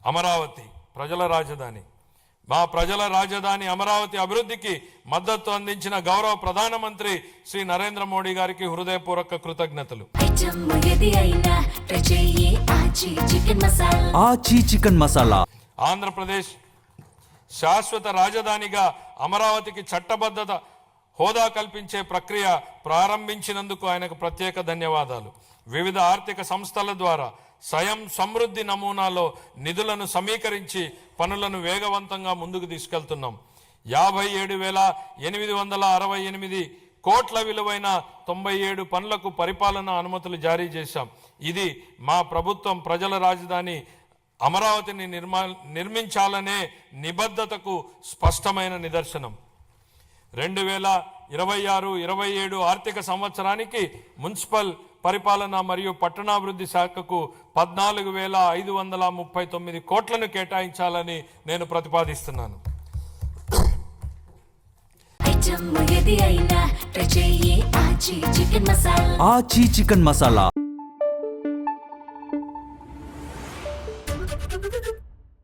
అమరావతి ప్రజల రాజధాని. మా ప్రజల రాజధాని అమరావతి అభివృద్ధికి మద్దతు అందించిన గౌరవ ప్రధానమంత్రి శ్రీ నరేంద్ర మోడీ గారికి హృదయపూర్వక కృతజ్ఞతలు. ఆచి చికెన్ మసాలా. ఆంధ్రప్రదేశ్ శాశ్వత రాజధానిగా అమరావతికి చట్టబద్ధత హోదా కల్పించే ప్రక్రియ ప్రారంభించినందుకు ఆయనకు ప్రత్యేక ధన్యవాదాలు. వివిధ ఆర్థిక సంస్థల ద్వారా స్వయం సమృద్ధి నమూనాలో నిధులను సమీకరించి పనులను వేగవంతంగా ముందుకు తీసుకెళ్తున్నాం. 57,868 కోట్ల విలువైన 97 పనులకు పరిపాలన అనుమతులు జారీ చేశాం. ఇది మా ప్రభుత్వం ప్రజల రాజధాని అమరావతిని నిర్మించాలనే నిబద్ధతకు స్పష్టమైన నిదర్శనం. 2026-27 ఆర్థిక సంవత్సరానికి మున్సిపల్ పరిపాలన మరియు పట్టణాభివృద్ధి శాఖకు 14,539 కోట్లను కేటాయించాలని నేను ప్రతిపాదిస్తున్నాను. ఆచి చికెన్ మసాలా.